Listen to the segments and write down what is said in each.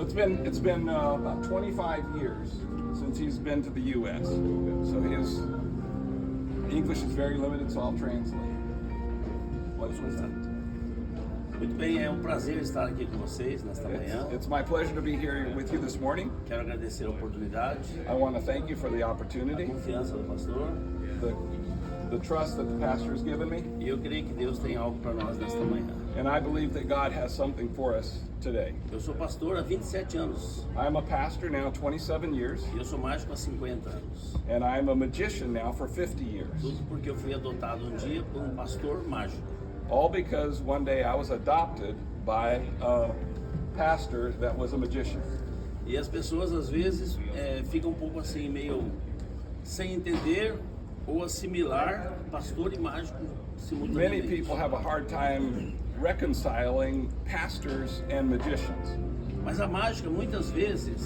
So it's been about 25 years since he's been to the U.S. So his English is very limited, so I'll translate. What was that? Muito bem, é um prazer estar aqui com vocês nesta manhã. It's my pleasure to be here with you this morning. Quero agradecer a oportunidade, I want to thank you for the a opportunity, confiança do pastor. the trust that the pastor has given me, E eu creio que Deus tem algo para nós nesta manhã. and I believe that God has something for us today. Eu sou pastor há 27 anos I'm a pastor now 27 years, e eu sou mágico há 50 anos. and I'm a magician now for 50 years. Tudo porque eu fui adotado um dia por um pastor mágico. All because one day I was adopted by a pastor that was a magician. E as pessoas às vezes ficam um pouco assim, meio sem entender ou assimilar pastor e mágico Many simultaneamente. people have a hard time reconciling pastors and magicians. Mas a mágica muitas vezes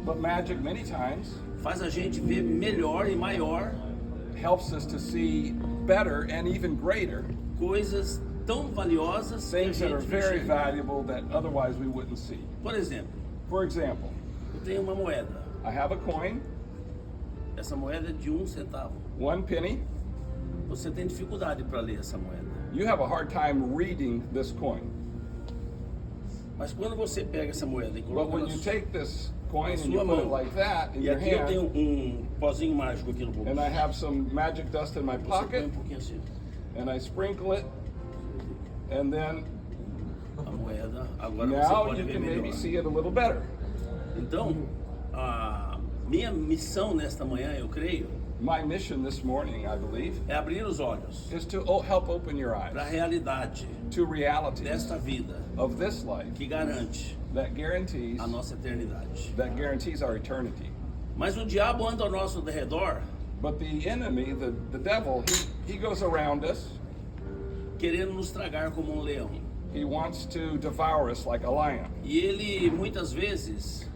But magic, many times, faz a gente ver melhor e maior helps us to see better and even greater coisas tão valiosas que a things that are gente very enxerga. valuable that otherwise we wouldn't see. Por exemplo, For example, eu tenho uma moeda. I have a coin, Essa moeda é de 1 centavo. 1 penny. Você tem dificuldade para ler essa moeda. You have a hard time reading this coin. Mas quando você pega essa moeda e But coloca when na you sua... take this coin and you sua put it mão. like that in E your aqui eu tenho hand, pozinho mágico aqui no bolso. and I have some magic dust in my Você põe pocket, pouquinho assim. and I sprinkle it, and then A moeda, agora você now pode you ver can maybe melhor. see it a little better. Então, a minha missão nesta manhã, eu creio, My mission this morning, I believe, é abrir os olhos is to help open your para a eyes realidade to realities desta vida of this life que garante that guarantees a nossa eternidade. our eternity. Mas o diabo anda ao nosso redor But the enemy, the devil, he goes around us. querendo nos tragar como um leão. He wants to devour us like a lion. E ele muitas vezes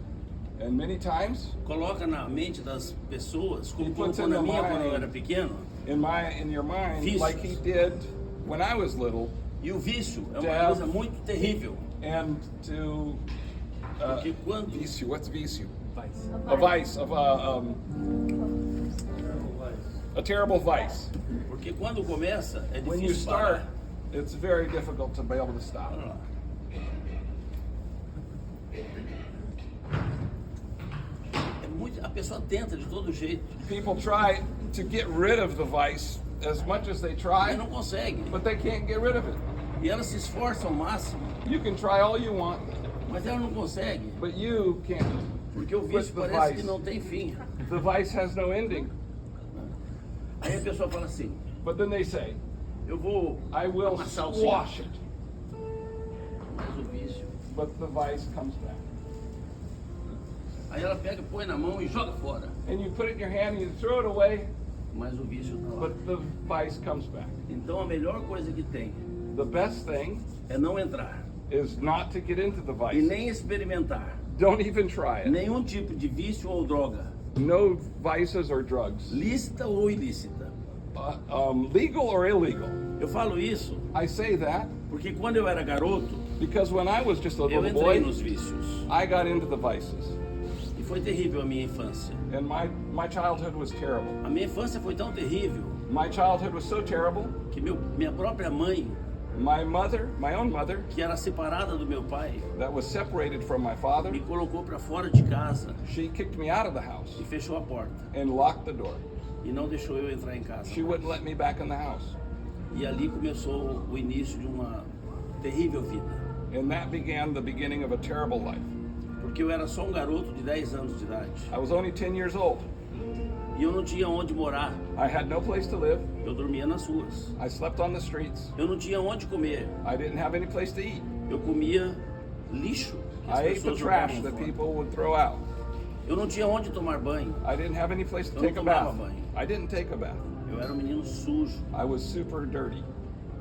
And many times, coloca na mente das pessoas, como He puts colocou in na the minha mind. quando eu era pequeno, in your mind, Vícios. like he did when I was little, e o vício é uma Death. coisa muito terrível. and to Porque quando vício. What's vício? A vice of a terrible vice. Porque quando começa, é When you difícil start, parar. it's very difficult to be able to stop. Olha lá. A pessoa tenta de todo jeito, People try to get rid of the vice as much as they mas try, não consegue. but they can't get rid of it. E ela se esforça ao máximo, You can try all you want, mas ela não consegue. but you can't. Porque o With vício the parece vice. que não tem fim. The vice has no ending. Aí a pessoa fala assim, But then they say, eu vou I will amassar o squash cigarro. it. Mas o vício. But the vice comes back. Aí ela pega, põe na mão e joga fora. And you put it in your hand and you throw it away, Mas o vício tá lá. but the vice comes back. Então a melhor coisa que tem The best thing é não entrar. is not to get into the E vice. nem experimentar Don't even try it. nenhum tipo de vício ou droga, No vices or drugs, lícita ou ilícita. legal or illegal. Eu falo isso I say that porque quando eu era garoto, because when I was just a eu little entrei boy, nos vícios. I got into the vices. E foi terrível a minha infância. And my childhood was terrible. A minha infância foi tão terrível My childhood was so terrible. que minha própria mãe, My own mother, que era separada do meu pai, that was separated from my father, me colocou para fora de casa she kicked me out of the house e fechou a porta. and locked the door. E não deixou eu entrar em casa. She wouldn't let me back in the house. E ali começou o início de uma terrível vida. And that began the beginning of a terrible life. Porque eu era só um garoto de 10 anos de idade. I was only 10 years old. E eu não tinha onde morar. I had no place to live. Eu dormia nas ruas. I slept on the streets. Eu não tinha onde comer. I didn't have any place to eat. Eu comia lixo que as I ate the pessoas trash jogavam that fora. people would throw out. Eu não tinha onde tomar banho. I didn't have any place to Eu não take a tomava bath. banho. I didn't take a bath. Eu era um menino sujo. I was super dirty.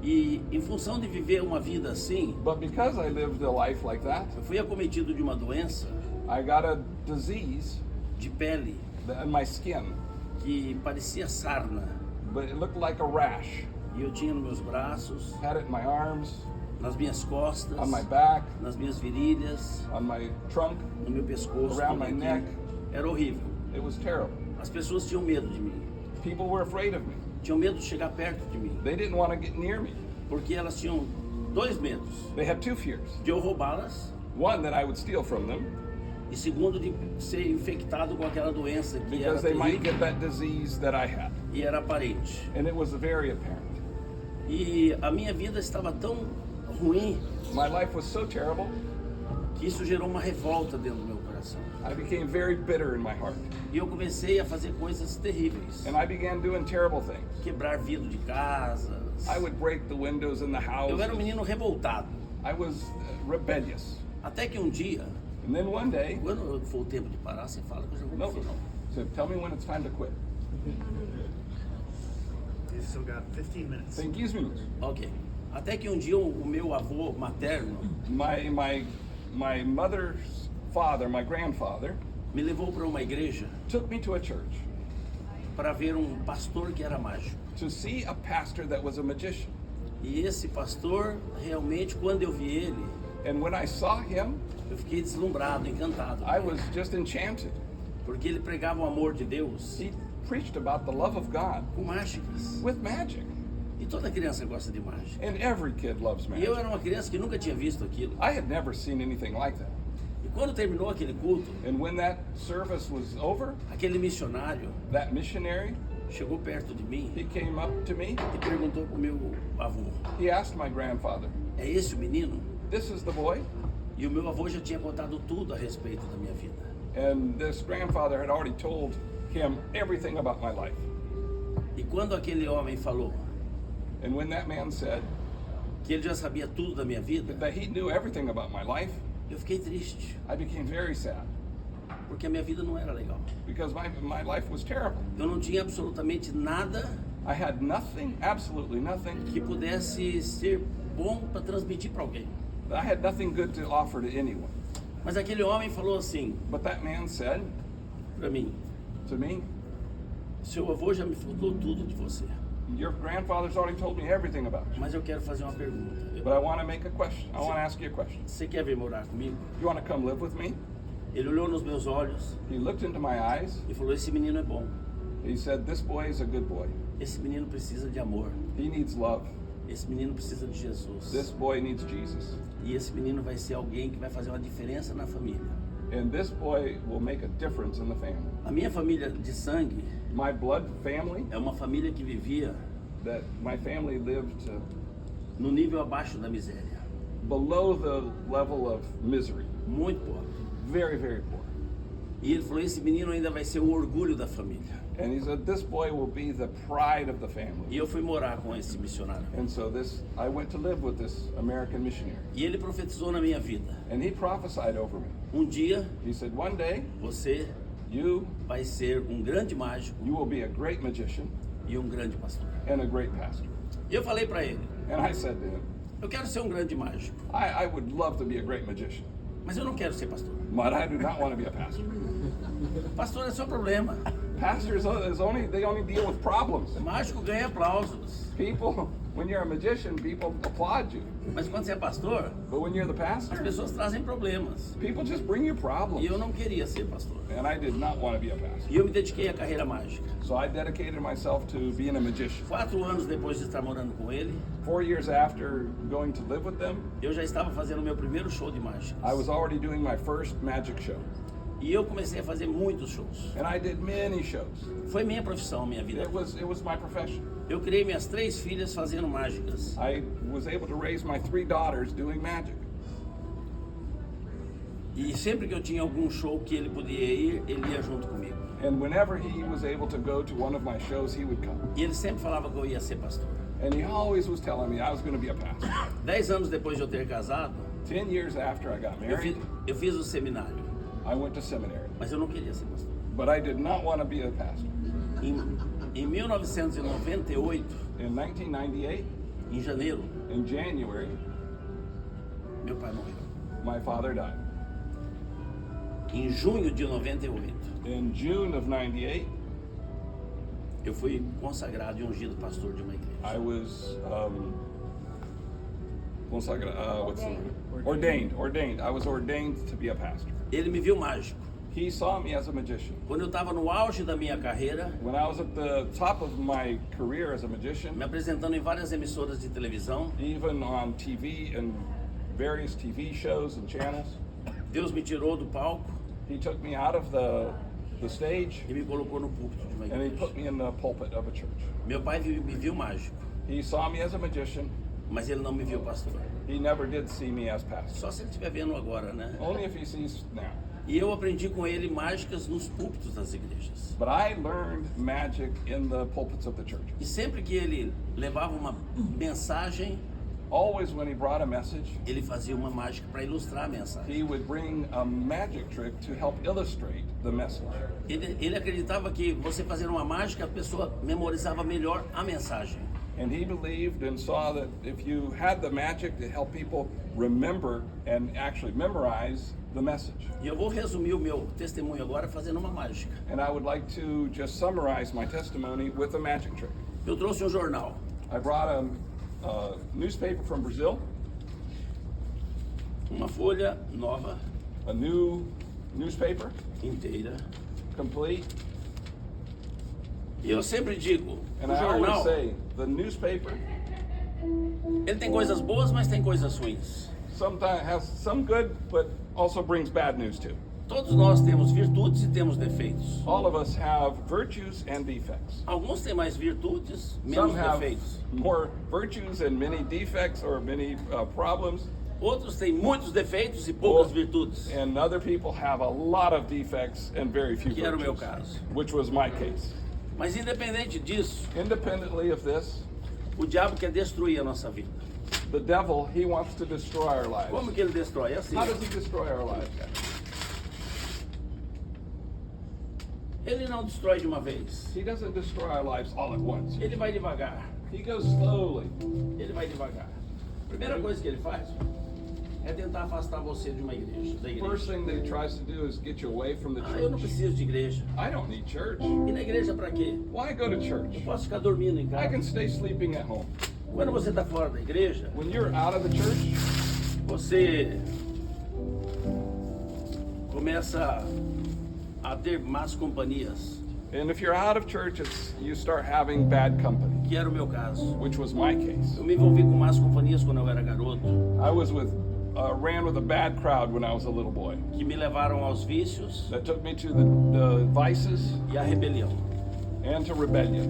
E em função de viver uma vida assim, But because I lived a life like that, eu fui acometido de uma doença I got a disease de pele in my skin, que parecia sarna. but it looked like a rash. E eu tinha nos meus braços, Had it in my arms, nas minhas costas, on my back, nas minhas virilhas, on my trunk. no meu pescoço, Around tudo my aqui. neck. Era horrível. It was terrible. As pessoas tinham medo de mim. People were afraid of me. Tinham medo de chegar perto de mim. They didn't want to get near me. Porque elas tinham dois medos. They had two fears. De eu roubá-las One, that I would steal from them e segundo, de ser infectado com aquela doença que era because they might terrível get that disease that I had. e era aparente. And it was very apparent. E a minha vida estava tão ruim My life was so terrible, que isso gerou uma revolta dentro do meu coração. I became very bitter in my heart. E eu comecei a fazer coisas terríveis. And I began doing terrible things. Quebrar vidro de casas. I would break the windows in the house. Eu era um menino revoltado. I was rebellious. Até que um dia, And then one day, quando for o tempo de parar, você fala que eu já vou no, no final. so tell me when it's time to quit. You've still got 15 minutes. Tem 15 minutos. Ok. Até que um dia o meu avô materno My mother's father, my grandfather, me levou para uma igreja took me to a church para ver um pastor que era mágico. to see a pastor that was a magician. E esse pastor, realmente, quando eu vi ele, And when I saw him, eu fiquei deslumbrado, encantado. I was just enchanted. Porque ele pregava o amor de Deus He preached about the love of God com mágicas. with magic. E toda criança gosta de mágica. And every kid loves E magic. eu era uma criança que nunca tinha visto aquilo. I had never seen anything like that. E quando terminou aquele culto, And when that service was over, aquele missionário that missionary, chegou perto de mim he came up to me. e perguntou pro meu avô: He asked my grandfather, é esse o menino? "This is the boy?" E o meu avô já tinha contado tudo a respeito da minha vida. And this grandfather had already told him everything about my life. E quando aquele homem falou And when that man said que ele já sabia tudo da minha vida, that he knew everything about my life, eu fiquei triste, I became very sad porque a minha vida não era legal. because my life was terrible. Eu não tinha absolutamente nada I had nothing, absolutely nothing. que pudesse ser bom para transmitir para alguém. I had nothing good to offer to anyone. Mas aquele homem falou assim But that man said para mim: to me, seu avô já me falou tudo de você, "Your grandfather's already told me everything about you. mas eu quero fazer uma pergunta. But I want to make a question. I want to ask you a question. Você quer vir morar comigo? You want to come live with me?" Ele olhou nos meus olhos He looked into my eyes. e falou: esse menino é bom. He said, "This boy is a good boy. Esse menino precisa de amor. He needs love. Esse menino precisa de Jesus. This boy needs Jesus. E esse menino vai ser alguém que vai fazer uma diferença na família. And this boy will make a difference in the family." A minha família de sangue My blood family, é uma família que vivia that my family lived no nível abaixo da miséria. below the level of misery. Muito pobre. Very, very poor. E ele falou: esse menino ainda vai ser o orgulho da família. And he said, "This boy will be the pride of the family." E eu fui morar com esse missionário. And so I went to live with this American missionary. E ele profetizou na minha vida: And he prophesied over me. um dia He said, "One day, você you vai ser um grande mágico will be a great magician e um grande pastor. and a great pastor." E eu falei para ele: And I said to him, eu quero ser um grande mágico, I would love to be a great magician, mas eu não quero ser pastor. but I do not want to be a pastor. Pastor é seu problema. Pastors they only deal with problems. Mágico ganha aplausos. People, when you're a magician, people applaud you. Mas quando você é pastor, But when you're the as pastor, pessoas trazem problemas. people just bring you E problems. eu não queria ser pastor. And I did not want to be a pastor. E eu me dediquei à carreira mágica. So I dedicated myself to being a magician. 4 anos depois de estar morando com ele, 4 years after going to live with them, eu já estava fazendo meu primeiro show de mágica. I was already doing my first magic show. E eu comecei a fazer muitos shows. And I did many shows. Foi minha profissão, minha vida. It was my profession. Eu criei minhas 3 filhas fazendo mágicas. I was able to raise my 3 daughters doing magic. E sempre que eu tinha algum show que ele podia ir, ele ia junto comigo. And whenever he was able to go to one of my shows, he would come. E ele sempre falava que eu ia ser pastor. And he always was telling me I was going to be a pastor. 10 anos depois de eu ter casado, 10 years after I got married, eu fiz o seminário. I went to seminary. Mas eu não queria ser pastor. But I did not want to be a pastor. Em 1998, In 1998, em janeiro, in January, meu pai morreu. my father died. Em junho de 98, In June of 98, eu fui consagrado e ungido pastor de uma igreja. I was what's the word? Ordained. I was ordained to be a pastor. Ele me viu mágico. He saw me as a magician. Quando eu estava no auge da minha carreira, When I was at the top of my career as a magician, me apresentando em várias emissoras de televisão, even on TV and various TV shows and channels, Deus me tirou do palco he took me out of the stage e me colocou no púlpito de uma and he igreja. put me in the pulpit of a church. Meu pai me viu mágico, He saw me as a magician. mas ele não me viu pastor. He never did see me as pastor. Só se ele estiver vendo agora, né? Only if he sees now. E eu aprendi com ele mágicas nos púlpitos das igrejas. But I learned magic in the pulpits of the church. E sempre que ele levava uma mensagem, Always when he brought a message, ele fazia uma mágica para ilustrar a mensagem. he would bring a magic trick to help illustrate the message. Ele acreditava que você fazendo uma mágica, a pessoa memorizava melhor a mensagem. And he believed and saw that if you had the magic to help people remember and actually memorize the message. E eu vou resumir o meu testemunho agora fazendo uma mágica. And I would like to just summarize my testimony with a magic trick. Eu trouxe um jornal. I brought a newspaper from Brazil, Uma folha nova, a new newspaper, inteira. complete. E eu sempre digo, And o I always jornal, say, the newspaper ele tem coisas boas, mas tem coisas ruins. sometimes has some good, but also brings bad news too. Todos nós temos virtudes e temos defeitos. All of us have virtues and defects. Alguns têm mais virtudes, Some menos have defeitos. more virtues and many defects or many problems, Outros têm muitos defeitos e poucas Ou- virtudes, and other people have a lot of defects and very few que era o meu virtues, caso. which was my case. Mas independente disso, Independently of this, o diabo quer destruir a nossa vida. the devil, he wants to destroy our lives. Como que ele destrói? É assim. How does he destroy our lives? Ele não destrói de uma vez. He doesn't destroy our lives all at once. Ele vai devagar. He goes slowly. Ele vai devagar. Primeira coisa que ele faz é tentar afastar você de uma igreja, da First igreja. thing that he tries to do is get you away from the Eu não church. preciso de igreja. I don't need church. E na igreja pra quê? Why go to church? Eu posso ficar dormindo em I can casa. stay sleeping at home. Quando você está fora da igreja, When you're out of the church, você começa a ter más companhias, and if you're out of church, you start having bad company, que era o meu caso. which was my case. Eu me envolvi com más companhias quando eu era garoto, I ran with a bad crowd when I was a little boy. que me levaram aos vícios That took me to the vices e à rebelião. and to rebellion.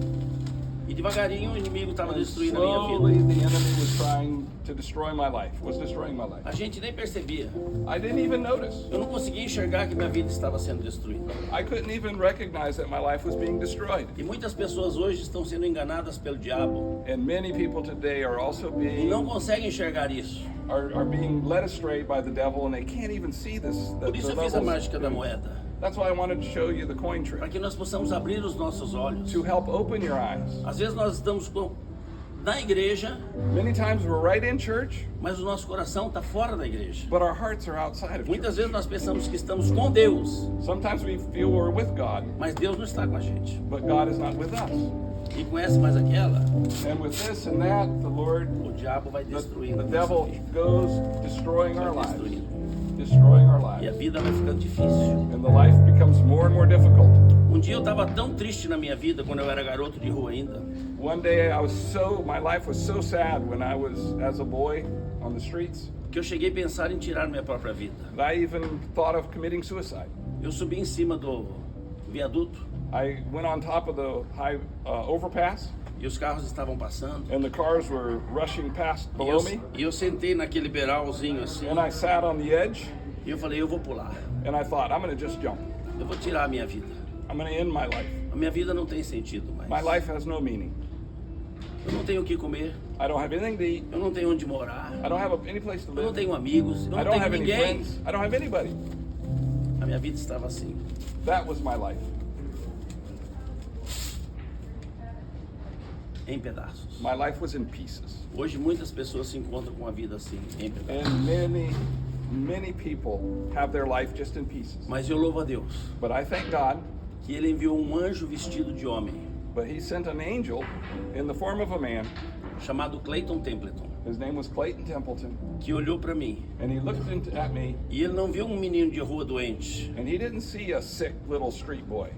E devagarinho o inimigo estava And destruindo a minha slowly, vida. the enemy was trying to destroy my life. Was destroying my life. A gente nem percebia. I didn't even notice. Eu não conseguia enxergar que minha vida estava sendo destruída. I couldn't even recognize that my life was being destroyed. E muitas pessoas hoje estão sendo enganadas pelo diabo And many people today are also e não being conseguem enxergar isso. are being led astray by the devil, and they can't even see this. Por isso eu fiz a mágica da moeda, That's why I wanted to show you the coin para trick, que nós possamos abrir os nossos olhos. to help open your eyes. Às vezes nós estamos na igreja, Many times we're right in church, mas o nosso coração está fora da igreja. but our hearts are outside of Muitas church. vezes nós pensamos que estamos com Deus, Sometimes we feel we're with God, mas Deus não está com a gente. but God is not with us. E conhece mais aquela, And with this and that, the Lord, o diabo vai destruindo. the a nossa devil vida. goes destroying our Vai lives, destruindo. destroying our E a lives. vida vai ficando difícil. And the life becomes more and more difficult. Um dia eu estava tão triste na minha vida, quando eu era garoto de rua ainda, One day my life was so sad when I was as a boy on the streets que eu cheguei a pensar em tirar minha própria vida. that I even thought of committing suicide. Eu subi em cima do viaduto I went on top of the high overpass, e os carros estavam passando. and the cars were rushing past E below eu, me, e eu sentei naquele beralzinho assim, and I sat on the edge, e eu falei, eu vou pular. and I thought, I'm going to just jump. Eu vou tirar a minha vida. I'm going to end my life. A minha vida não tem sentido mais. My life has no meaning. Eu não tenho o que comer, I don't have anything to eat. eu não tenho onde morar, I don't have any place to eu não live. tenho amigos, eu I não don't tenho have any ninguém. friends. I don't have anybody. A minha vida estava assim. That was my life, Em pedaços. my life was in pieces. Hoje muitas pessoas se encontram com a vida assim, em pedaços. And many people have their life just in pieces. Mas eu louvo a Deus But I thank God, que Ele enviou um anjo vestido de homem, but He sent an angel in the form of a man chamado Clayton Templeton. His name was Clayton Templeton, que olhou para mim. and he looked at me, E ele não viu um menino de rua doente. and he didn't see a sick little street boy.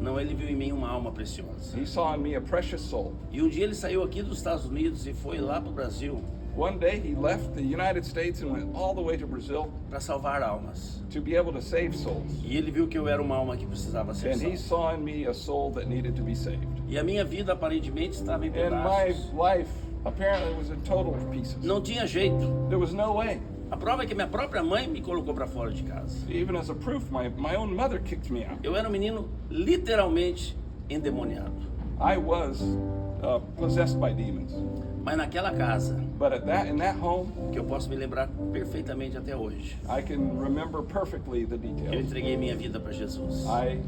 Não, ele viu em mim uma alma preciosa. He saw in me a precious soul. E um dia ele saiu aqui dos Estados Unidos e foi lá para o Brasil One day he left the United States and went all the way to Brazil para salvar almas. to be able to save souls. E ele viu que eu era uma alma que precisava ser And he salva. saw in me a soul that needed to be saved. E a minha vida aparentemente estava em And my pedaços. life apparently was in total pieces. Não tinha jeito. There was no way. A prova é que minha própria mãe me colocou para fora de casa. Even as a proof, my own mother kicked me out. Eu era um menino literalmente endemoniado. I was possessed by demons. Mas naquela casa, But in that home, que eu posso me lembrar perfeitamente até hoje, I can remember perfectly the eu details. entreguei minha vida para Jesus. I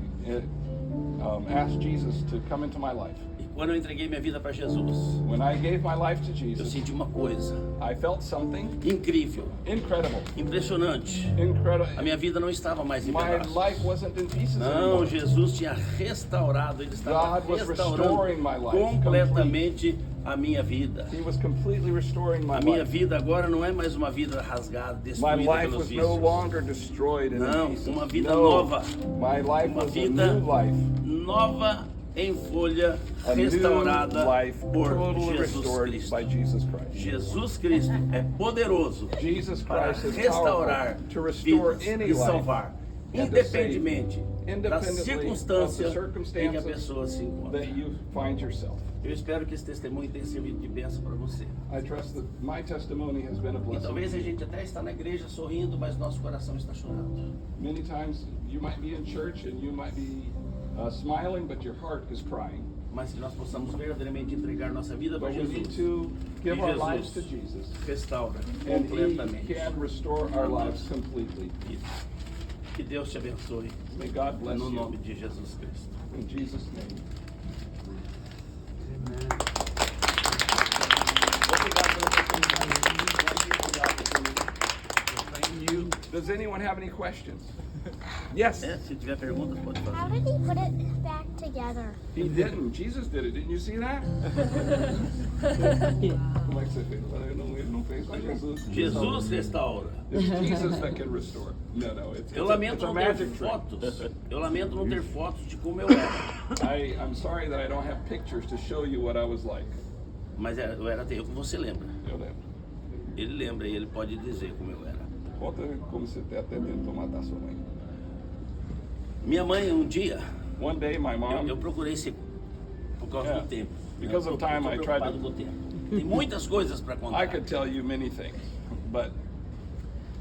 asked Jesus to come into my life. E quando eu entreguei minha vida para Jesus, When I gave my life to eu Jesus, senti uma coisa I felt something incrível, incredible. impressionante. A Incredible. minha vida não estava mais em My pedaços. life wasn't in pieces Não, anymore. Jesus tinha restaurado, ele estava God was restaurando restoring my life completamente a minha vida. He was completely restoring my A minha life. vida agora não é mais uma vida rasgada, My destruída life pelos was no vícios. longer destroyed and Não, in pieces. uma vida No, nova. My life Uma was a vida new life. nova em folha, A new restaurada life, por totally Jesus restored Cristo. by Jesus Christ. Jesus Cristo é poderoso Jesus para Christ is restaurar powerful to restore vidas any e life salvar, and to independentemente save, da independently circunstância of the em que a circumstances pessoa se encontra. that you find yourself. Eu espero que esse testemunho tenha servido de bênção para você. I trust that my testimony has been a E blessing. talvez a gente até está na igreja sorrindo, mas nosso coração está chorando. Many times you might be in church and you might be smiling, but your heart is crying. Mas se nós possamos verdadeiramente entregar nossa vida para But we need Jesus, to give E our Jesus lives to Jesus, restaura and He completamente. can restore our lives completely. Isso. Que Deus te abençoe May God bless no you. nome de Jesus Cristo. In Jesus' name. Obrigado pela oportunidade. Does anyone have any questions? Yes. É, se tiver perguntas, pode How fazer. did he put it back together? He didn't. Jesus did it. Didn't you see that? Como é que você fez? Ele não fez, foi Jesus. Jesus restaura. It's Jesus that can restore. No, it's Eu a lamento não ter magic trick. fotos. Eu lamento não ter fotos de como eu era. I'm sorry that I don't have pictures to show you what I was like. Mas eu era terrível. Você lembra? Eu lembro. Ele lembra e ele pode dizer como eu era. Conta como você até tentou matar sua mãe. Minha mãe, um dia, One day my mom, eu procurei ser por causa Yeah. do tempo. Because Eu of tô time, I tried preocupado to- com o tempo. Tem muitas coisas para I contar. could tell you many things, but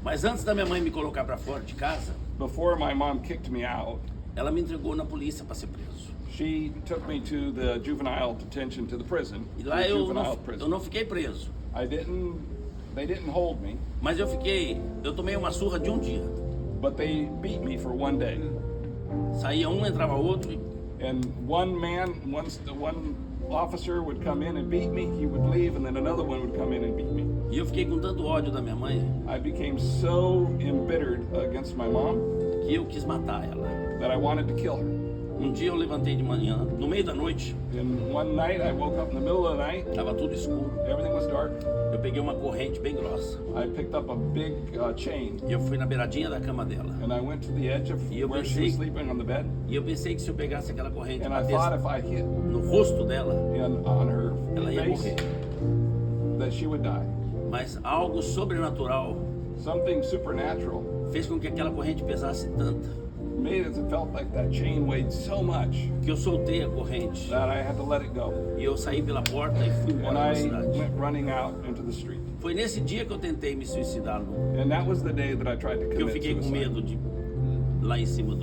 Mas antes da minha mãe me colocar para fora de casa, before my mom kicked me out, ela me entregou na polícia para ser preso. she took me to the juvenile detention, to the prison, E the lá eu juvenile não fiquei preso. They didn't hold me, Mas eu tomei uma surra de um dia. but they beat me for one day. Saía um, entrava outro. And one officer would come in and beat me, he would leave, and then another one would come in and beat me. E eu fiquei com tanto ódio da minha mãe I became so embittered against my mom que eu quis matar ela. that I wanted to kill her. Um dia eu levantei de manhã, no meio da noite, And one night, I woke up in the middle of the night, estava tudo escuro. everything was dark. Eu peguei uma corrente bem grossa I picked up a big chain, e eu fui na beiradinha da cama dela. and I went to the edge of E eu where she was pensei- sleeping on the bed, E eu pensei que se eu pegasse aquela corrente e and I thought batesse if I hit no rosto dela, on her ela ia face, morrer. that she would die. Mas algo sobrenatural Something supernatural fez com que aquela corrente pesasse tanto made it felt like that chain weighed so much que eu soltei a corrente that I had to let it go. e eu saí pela porta e fui And embora da I cidade. went running out into the street. Foi nesse dia que eu tentei me suicidar, And that was the day that I tried to que eu commit fiquei com suicide. medo de lá em cima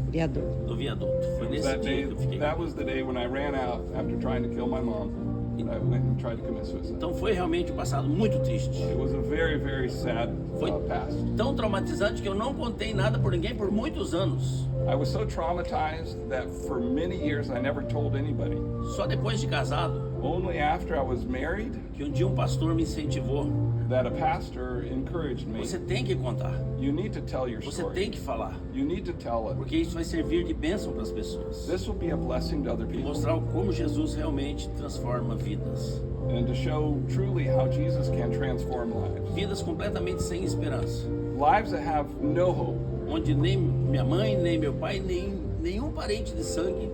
Viador. do viaduto. Foi nesse That dia day, que eu fiquei. that was the day when I ran out after trying to kill my mom. I went and tried to commit suicide. Então foi realmente um passado muito triste. It was a very, very sad Foi past. tão traumatizante que eu não contei nada por ninguém por muitos anos. I was so traumatized that for many years I never told anybody. Só depois de casado, Only after I was married que um dia um pastor me incentivou. that a pastor encouraged me. Você tem que contar. You need to tell your Você story. tem que falar. You need to tell it. Porque isso vai servir de bênção para as pessoas. This will be a blessing to other E people. mostrar como Jesus realmente transforma vidas. and to show truly how Jesus can transform lives. Vidas completamente sem esperança. Lives that have no hope. Onde nem minha mãe, nem meu pai, nem nenhum parente de sangue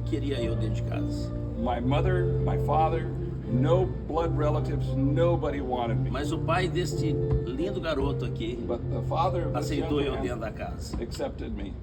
queria eu dentro de casa. My mother, my father, no blood relatives, nobody wanted me. Mas o pai deste lindo garoto aqui But the father of this aceitou eu young dentro man da casa. accepted me.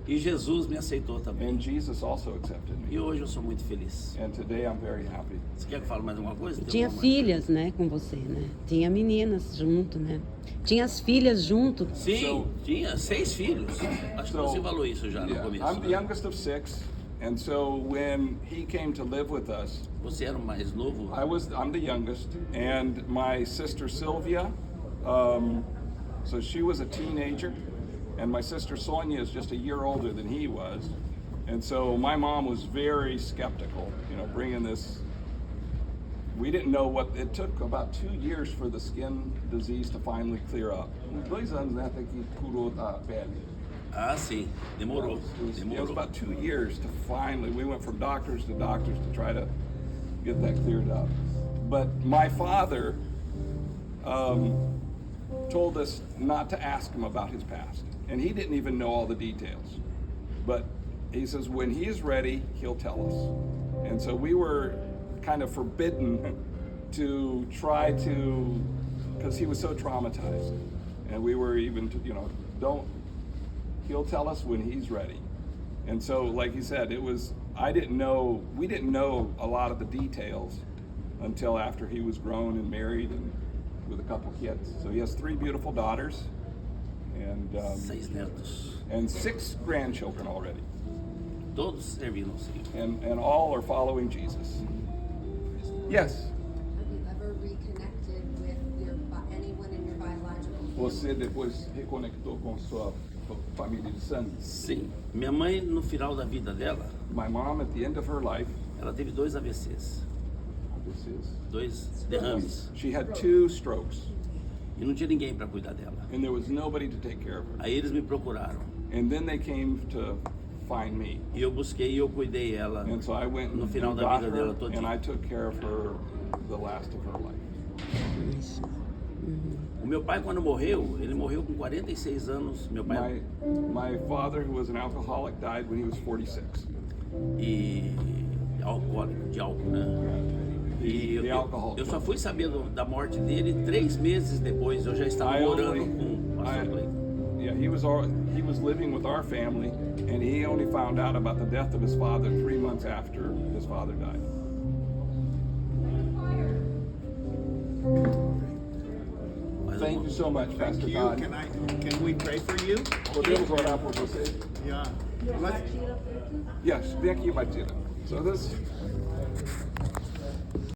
E Jesus me aceitou também. And Jesus also accepted E me. hoje eu sou muito feliz. And today I'm very happy. Você quer que eu fale mais alguma coisa? Tem Tinha alguma- filhas, né, com você, né? Tinha meninas junto, né? Tinha as filhas junto. Sim, So- tinha 6 filhos. Acho que So, você falou isso já no Yeah, começo. I'm the né? youngest of 6, and so when he came to live with us, Você era o mais novo? I'm the youngest, and my sister Sylvia, so she was a teenager, and my sister Sonia is just a year older than he was, and so my mom was very skeptical, bringing this. We didn't know what it took. About 2 years for the skin disease to finally clear up. 2 anos, né, até que curou a pele. Ah, sim. Demorou. It was Demorou. about 2 years to finally, we went from doctors to try to get that cleared up. But my father told us not to ask him about his past. And he didn't even know all the details. But he says when he is ready, he'll tell us. And so we were kind of forbidden to try to, because he was so traumatized. And we were even, he'll tell us when he's ready. And so, like you said, we didn't know a lot of the details until after he was grown and married and with a couple kids. So he has 3 beautiful daughters and 6 netos. and 6 grandchildren already. Todos serviram ao Senhor. And all are following Jesus. Yes. Have you ever reconnected with anyone in your biological family? Você depois reconectou com sua família de sangue? Sim. Minha mãe, no final da vida dela, My mom, at the end of her life, ela teve 2 AVCs. this is, 2 derrames. she had 2 strokes, E não tinha ninguém para cuidar dela. and there was nobody to take care of her. Aí eles me procuraram. And then they came to find me. E eu busquei e eu cuidei ela And so I went no and final da got vida her, dela todinha. and I took care of her the last of her life. Isso. O meu pai, quando morreu, ele morreu com 46 anos. Meu pai My father, who was an alcoholic, died when he was 46. e alcoólico, de álcool, né? E The alcohol. eu só fui sabendo da morte dele 3 meses depois. Eu já estava morando com o pastor Cleiton. Yeah, he was living with our family, and he only found out about the death of his father 3 months after his father died. Mas Thank you so much, Pastor Thank you. Todd. Can we pray for you? Podemos orar por você? Yeah. Let's, Yes, vem aqui, Batida. So this,